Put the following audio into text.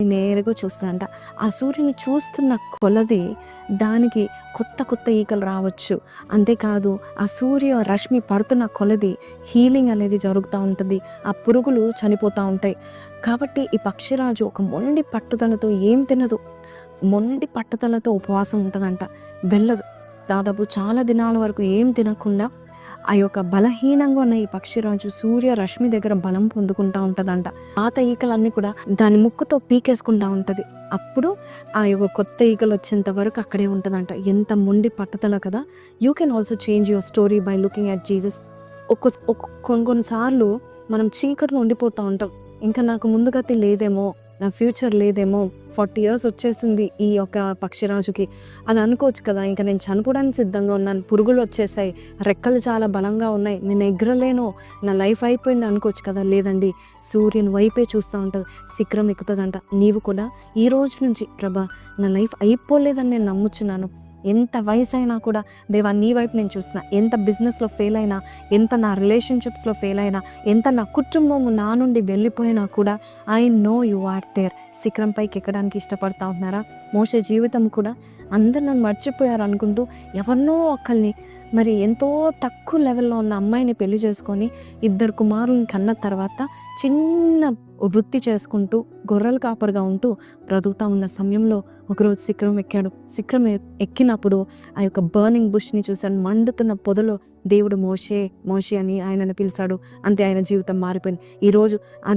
నేరుగా చూస్తదంట. ఆ సూర్యుని చూస్తున్న కొలది దానికి కొత్త కొత్త ఈకలు రావచ్చు. అంతేకాదు ఆ సూర్య రశ్మి పడుతున్న కొలది హీలింగ్ అనేది జరుగుతా ఉంటది. ఆ పురుగులు చనిపోతా ఉంటాయి. కాబట్టి ఈ పక్షిరాజు ఒక మొండి పట్టుదలతో ఏం తినదు. మొండి పట్టుదలతో ఉపవాసం ఉంటదంట. వెళ్ళదు. దాదాపు చాలా దినాల వరకు ఏం తినకుండా ఆ యొక్క బలహీనంగా ఉన్న ఈ పక్షిరాజు సూర్య రశ్మి దగ్గర బలం పొందుకుంటా ఉంటదంట. పాత ఈకలన్నీ కూడా దాని ముక్కుతో పీకేసుకుంటా ఉంటది. అప్పుడు ఆ యొక్క కొత్త ఈకలు వచ్చేంత వరకు అక్కడే ఉంటదంట. ఎంత మొండి పట్టుదల కదా! You can also change your story by looking at Jesus. కొన్ని కొన్ని సార్లు మనం చీకట్లో ఉండిపోతా ఉంటాం. ఇంకా నాకు ముందు గతి లేదేమో, నా ఫ్యూచర్ లేదేమో, 40 ఇయర్స్ వచ్చేసింది ఈ యొక్క పక్షిరాజుకి అని అనుకోవచ్చు కదా! ఇంక నేను చనిపోవడానికి సిద్ధంగా ఉన్నాను. పురుగులు వచ్చేసాయి, రెక్కలు చాలా బలంగా ఉన్నాయి, నేను ఎగరలేను, నా లైఫ్ అయిపోయింది అనుకోవచ్చు కదా! లేదండి, సూర్యుని వైపే చూస్తూ ఉంటది. శిఖరం ఎక్కుతదంట. నీవు కూడా ఈ రోజు నుంచి ప్రభా నా లైఫ్ అయిపోలేదని నేను నమ్ముచున్నాను. ఎంత వయసైనా కూడా దేవా నీ వైపు నేను చూస్తున్నా. ఎంత బిజినెస్‌లో ఫెయిల్ అయినా, ఎంత నా రిలేషన్‌షిప్స్‌లో ఫెయిల్ అయినా, ఎంత నా కుటుంబం నా నుండి వెళ్ళిపోయినా కూడా I know you are there. శిఖరం పైకి ఎక్కడానికి ఇష్టపడతా ఉంటున్నారా? మోషే జీవితం కూడా అందరు నన్ను మర్చిపోయారు అనుకుంటూ ఎవరినో ఒకళ్ళని, మరి ఎంతో తక్కువ లెవెల్‌లో ఉన్న అమ్మాయిని పెళ్లి చేసుకొని 2 కుమారులను కన్న తర్వాత చిన్న వృత్తి చేసుకుంటూ గొర్రెల కాపరిగా ఉంటూ బ్రతుకుతా ఉన్న సమయంలో ఒకరోజు శిఖరం ఎక్కాడు. శిఖరం ఎక్కినప్పుడు ఆ యొక్క బర్నింగ్ బుష్‌ని చూశాను. మండుతున్న పొదలో దేవుడు మోషే మోషే అని ఆయనను పిలిచాడు. అంతే, ఆయన జీవితం మారిపోయింది. ఈరోజు అదే